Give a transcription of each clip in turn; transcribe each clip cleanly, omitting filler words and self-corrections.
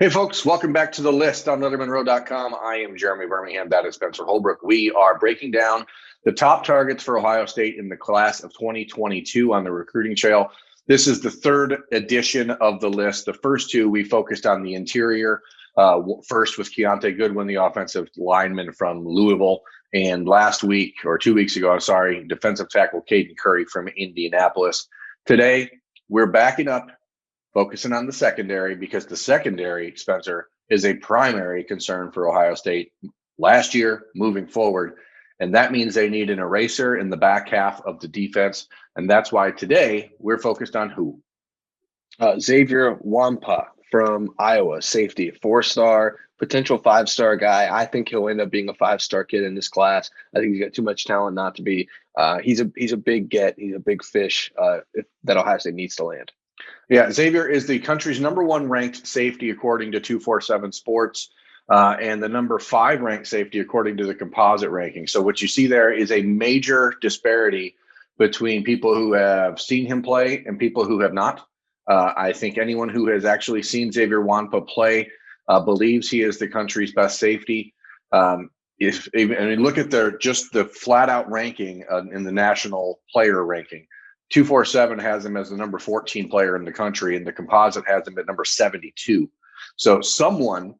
Hey, folks, welcome back to The List on LettermenRow.com. I am Jeremy Birmingham. That is Spencer Holbrook. We are breaking down the top targets for Ohio State in the class of 2022 on the recruiting trail. This is the third edition of The List. The first two, we focused on the interior. First was Keontae Goodwin, the offensive lineman from Louisville. And last week, or 2 weeks ago, defensive tackle Caden Curry from Indianapolis. Today, we're backing up, focusing on the secondary, because the secondary, Spencer, is a primary concern for Ohio State last year, moving forward. And that means they need an eraser in the back half of the defense. And that's why today we're focused on who? Xavier Nwankpa from Iowa, safety, 4-star, potential 5-star guy. I think he'll end up being a 5-star kid in this class. I think he's got too much talent not to be. He's a big get. He's a big fish that Ohio State needs to land. Yeah, Xavier is the country's #1 ranked safety according to 247 Sports, and the #5 ranked safety according to the composite ranking. So what you see there is a major disparity between people who have seen him play and people who have not. I think anyone who has actually seen Xavier Nwankpa play believes he is the country's best safety. If look at the flat out ranking in the national player ranking. 247 has him as the number 14 player in the country, and the composite has him at number 72. So someone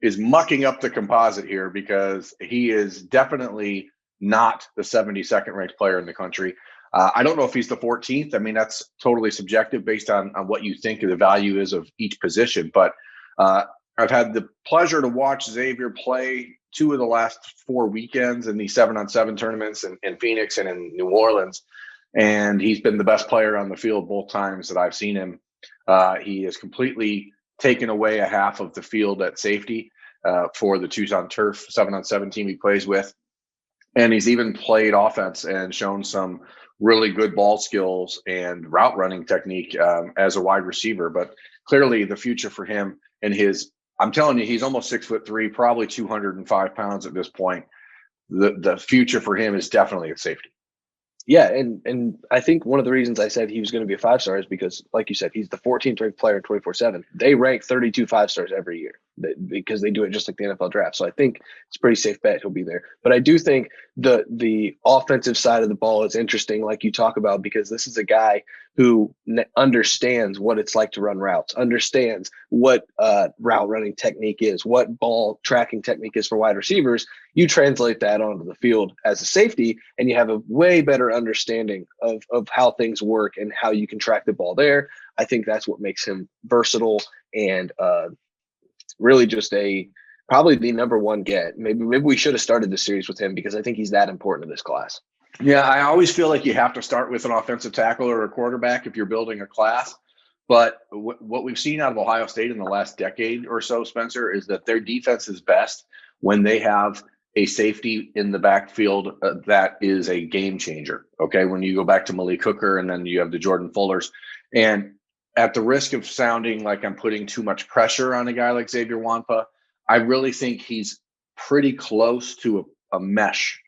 is mucking up the composite here, because he is definitely not the 72nd ranked player in the country. I don't know if he's the 14th. I mean, that's totally subjective based on what you think the value is of each position. But I've had the pleasure to watch Xavier play 2 of the last 4 weekends in the 7-on-7 tournaments in Phoenix and in New Orleans. And he's been the best player on the field both times that I've seen him. He has completely taken away a half of the field at safety for the Tucson Turf 7-on-7 team he plays with. And he's even played offense and shown some really good ball skills and route running technique as a wide receiver. But clearly the future for him and I'm telling you, he's almost 6'3", probably 205 pounds at this point. The future for him is definitely at safety. Yeah, and I think one of the reasons I said he was going to be a 5-star is because, like you said, he's the 14th ranked player 24/7. They rank 32 5-stars every year because they do it just like the NFL draft. So I think it's a pretty safe bet he'll be there. But I do think the offensive side of the ball is interesting, like you talk about, because this is a guy who understands what it's like to run routes, understands what route running technique is, what ball tracking technique is for wide receivers. You translate that onto the field as a safety, and you have a way better understanding of how things work and how you can track the ball there. I think that's what makes him versatile and really just probably the #1 get. Maybe we should have started the series with him, because I think he's that important to this class. Yeah, I always feel like you have to start with an offensive tackle or a quarterback if you're building a class. But what we've seen out of Ohio State in the last decade or so, Spencer, is that their defense is best when they have a safety in the backfield that is a game changer. Okay, when you go back to Malik Hooker and then you have the Jordan Fullers. And at the risk of sounding like I'm putting too much pressure on a guy like Xavier Nwankpa, I really think he's pretty close to a mesh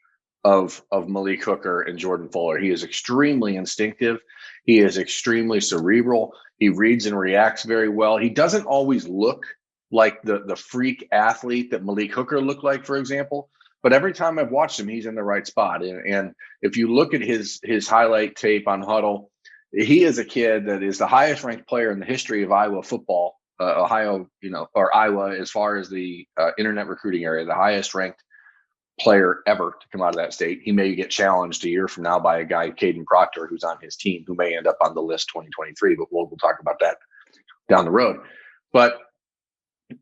of Malik Hooker and Jordan Fuller. He is extremely instinctive. He is extremely cerebral. He reads and reacts very well. He doesn't always look like the freak athlete that Malik Hooker looked like, for example. But every time I've watched him, he's in the right spot. And if you look at his highlight tape on Huddle, he is a kid that is the highest ranked player in the history of Iowa football. Iowa, as far as the internet recruiting area, the highest ranked player ever to come out of that state. He may get challenged a year from now by a guy, Caden Proctor, who's on his team, who may end up on the list 2023, but we'll talk about that down the road. But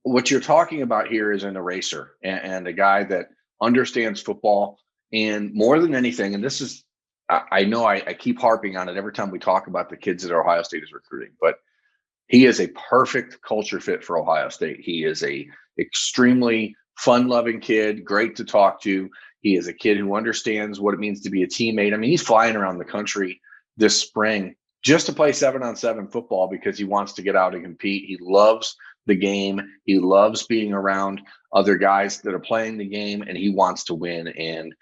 what you're talking about here is an eraser and a guy that understands football. And more than anything, and this is, I know I keep harping on it every time we talk about the kids that Ohio State is recruiting, but he is a perfect culture fit for Ohio State. He is a extremely fun-loving kid, great to talk to. He is a kid who understands what it means to be a teammate. I mean, he's flying around the country this spring just to play 7-on-7 football because he wants to get out and compete. He loves the game. He loves being around other guys that are playing the game, and he wants to win. And,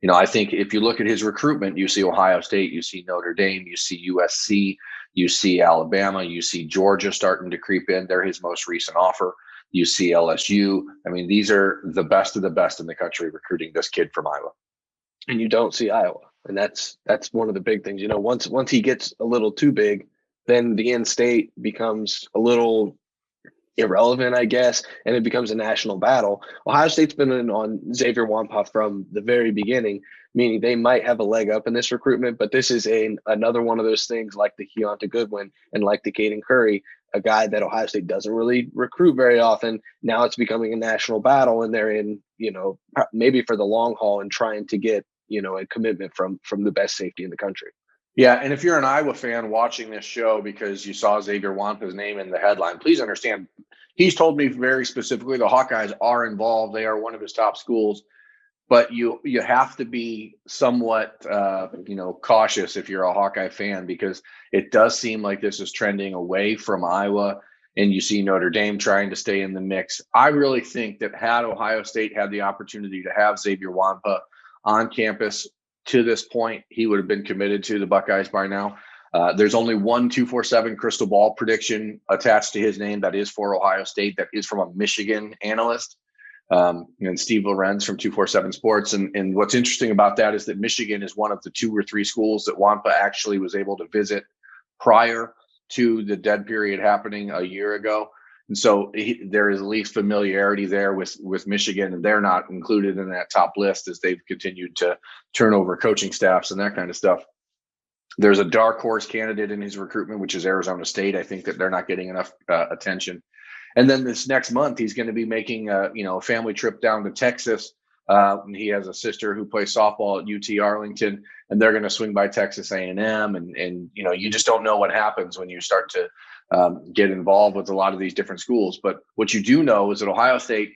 you know, I think if you look at his recruitment, you see Ohio State, you see Notre Dame, you see USC, you see Alabama, you see Georgia starting to creep in. They're his most recent offer. You see LSU. I mean, these are the best of the best in the country recruiting this kid from Iowa. And you don't see Iowa. And that's one of the big things. Once he gets a little too big, then the in-state becomes a little irrelevant, I guess, and it becomes a national battle. Ohio State's been in on Xavier Nwankpa from the very beginning, meaning they might have a leg up in this recruitment, but this is another one of those things like the Keonta Goodwin and like the Caden Curry, a guy that Ohio State doesn't really recruit very often. Now it's becoming a national battle, and they're in, maybe for the long haul and trying to get, a commitment from the best safety in the country. Yeah, and if you're an Iowa fan watching this show because you saw Xavier Nwankpa's name in the headline, please understand he's told me very specifically the Hawkeyes are involved. They are one of his top schools, but you have to be somewhat cautious if you're a Hawkeye fan, because it does seem like this is trending away from Iowa, and you see Notre Dame trying to stay in the mix. I really think that had Ohio State had the opportunity to have Xavier Nwankpa on campus to this point, he would have been committed to the Buckeyes by now. There's only one 247 crystal ball prediction attached to his name that is for Ohio State, that is from a Michigan analyst, and Steve Lorenz from 247 Sports. And what's interesting about that is that Michigan is one of the 2 or 3 schools that Nwankpa actually was able to visit prior to the dead period happening a year ago. And so there is at least familiarity there with Michigan, and they're not included in that top list as they've continued to turn over coaching staffs and that kind of stuff. There's a dark horse candidate in his recruitment, which is Arizona State. I think that they're not getting enough attention. And then this next month, he's going to be making a family trip down to Texas. He has a sister who plays softball at UT Arlington, and they're going to swing by Texas A&M. And you just don't know what happens when you start to get involved with a lot of these different schools. But what you do know is that Ohio State,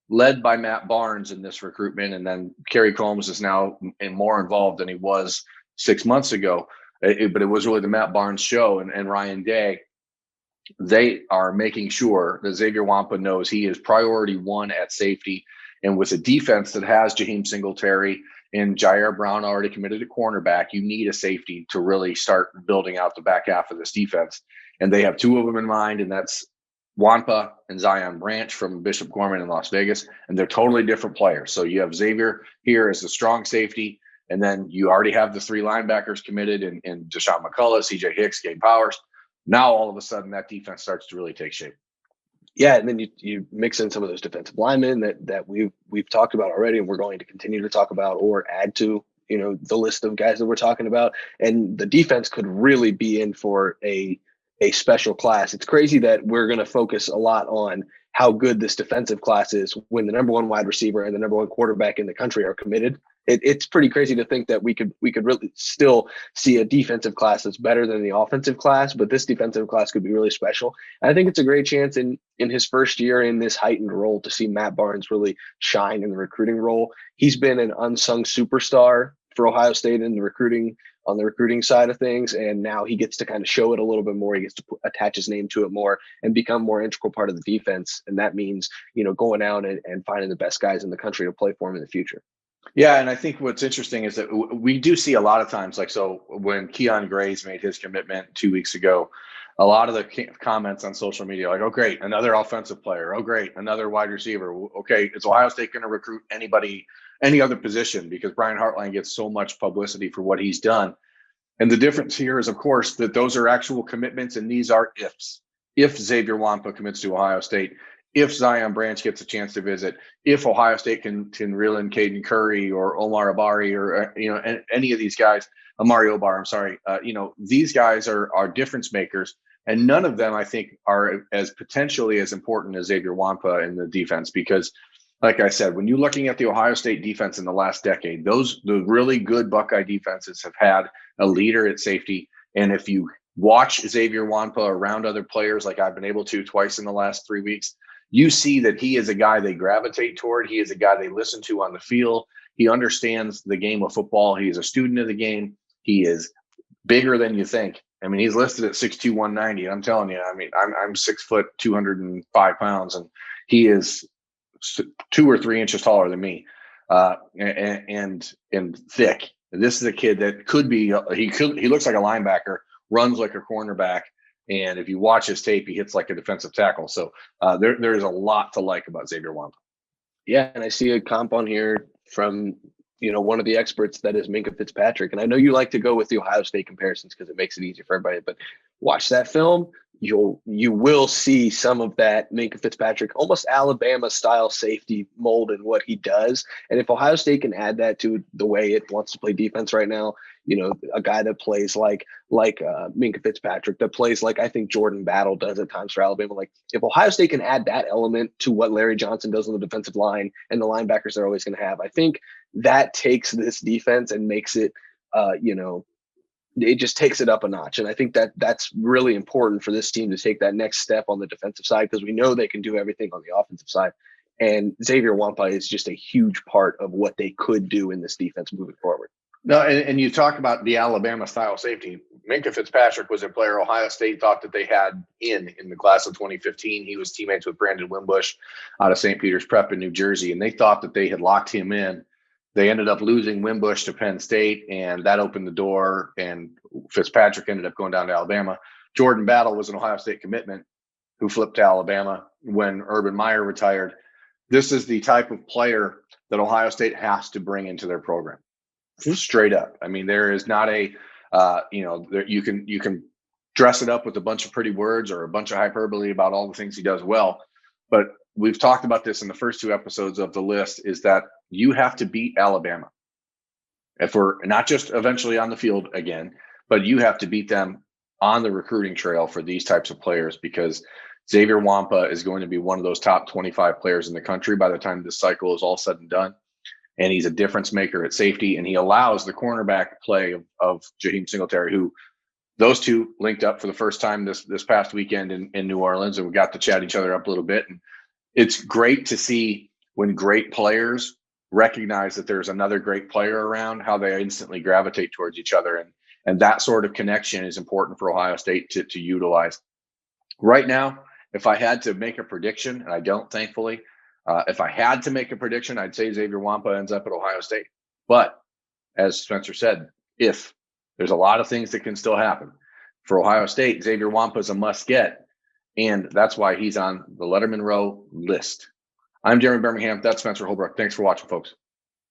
led by Matt Barnes in this recruitment, and then Kerry Combs is now more involved than he was 6 months ago. But it was really the Matt Barnes show and Ryan Day. They are making sure that Xavier Nwankpa knows he is priority 1 at safety. And with a defense that has Jaheim Singletary and Jair Brown already committed to cornerback, you need a safety to really start building out the back half of this defense. And they have 2 of them in mind, and that's Nwankpa and Zion Branch from Bishop Gorman in Las Vegas. And they're totally different players. So you have Xavier here as the strong safety, and then you already have the 3 linebackers committed in Deshaun McCullough, CJ Hicks, Gabe Powers. Now all of a sudden that defense starts to really take shape. Yeah, and then you mix in some of those defensive linemen that we've talked about already, and we're going to continue to talk about or add to the list of guys that we're talking about. And the defense could really be in for a special class. It's crazy that we're going to focus a lot on how good this defensive class is when the number 1 wide receiver and the number 1 quarterback in the country are committed. It's pretty crazy to think that we could really still see a defensive class that's better than the offensive class, but this defensive class could be really special. And I think it's a great chance in his first year in this heightened role to see Matt Barnes really shine in the recruiting role. He's been an unsung superstar for Ohio State in on the recruiting side of things, and now he gets to kind of show it a little bit more. He gets to attach his name to it more and become more integral part of the defense. And that means going out and finding the best guys in the country to play for him in the future. Yeah, and I think what's interesting is that we do see a lot of times, so when Keon Grays made his commitment 2 weeks ago, a lot of the comments on social media like, oh, great, another offensive player. Oh, great, another wide receiver. Okay, is Ohio State going to recruit any other position? Because Brian Hartline gets so much publicity for what he's done. And the difference here is, of course, that those are actual commitments, and these are ifs. If Xavier Nwankpa commits to Ohio State, if Zion Branch gets a chance to visit, if Ohio State can reel in Caden Curry or Omar Abari or any of these guys, Amari Obar, I'm sorry, these guys are difference makers, and none of them I think are as potentially as important as Xavier Nwankpa in the defense. Because, like I said, when you're looking at the Ohio State defense in the last decade, the really good Buckeye defenses have had a leader at safety, and if you watch Xavier Nwankpa around other players, like I've been able to twice in the last 3 weeks, you see that he is a guy they gravitate toward. He is a guy they listen to on the field. He understands the game of football. He is a student of the game. He is bigger than you think. I mean, he's listed at 6'2", 190. I'm telling you, I mean, I'm 6 foot, 205 pounds, and he is 2 or 3 inches taller than me, and thick. This is a kid that could be. He looks like a linebacker, runs like a cornerback, And if you watch his tape, he hits like a defensive tackle. So there's a lot to like about Xavier Nwankpa. Yeah, and I see a comp on here from one of the experts that is Minkah Fitzpatrick. And I know you like to go with the Ohio State comparisons because it makes it easier for everybody. But watch that film, you will see some of that Minkah Fitzpatrick, almost Alabama style safety mold in what he does. And if Ohio State can add that to the way it wants to play defense right now, a guy that plays like Minkah Fitzpatrick, that plays like I think Jordan Battle does at times for Alabama. Like if Ohio State can add that element to what Larry Johnson does on the defensive line and the linebackers they're always going to have, I think that takes this defense and makes it, it just takes it up a notch. And I think that's really important for this team to take that next step on the defensive side, because we know they can do everything on the offensive side. And Xavier Nwankpa is just a huge part of what they could do in this defense moving forward. No, and you talk about the Alabama style safety. Minkah Fitzpatrick was a player Ohio State thought that they had in the class of 2015. He was teammates with Brandon Wimbush out of St. Peter's Prep in New Jersey, and they thought that they had locked him in. They ended up losing Wimbush to Penn State, and that opened the door, and Fitzpatrick ended up going down to Alabama. Jordan Battle was an Ohio State commitment who flipped to Alabama when Urban Meyer retired. This is the type of player that Ohio State has to bring into their program. Straight up. I mean, there is not a, you can dress it up with a bunch of pretty words or a bunch of hyperbole about all the things he does well. But we've talked about this in the first 2 episodes of the list, is that you have to beat Alabama. If we're not just eventually on the field again, but you have to beat them on the recruiting trail for these types of players, because Xavier Nwankpa is going to be one of those top 25 players in the country by the time this cycle is all said and done. And he's a difference maker at safety, and he allows the cornerback play of Jaheim Singletary, who those two linked up for the first time this past weekend in New Orleans, and we got to chat each other up a little bit. And it's great to see when great players recognize that there's another great player around, how they instantly gravitate towards each other. And that sort of connection is important for Ohio State to utilize. Right now, if I had to make a prediction, and I don't, thankfully, if I had to make a prediction, I'd say Xavier Nwankpa ends up at Ohio State. But as Spencer said, if there's a lot of things that can still happen for Ohio State, Xavier Nwankpa is a must get. And that's why he's on the Lettermen Row list. I'm Jeremy Birmingham. That's Spencer Holbrook. Thanks for watching, folks.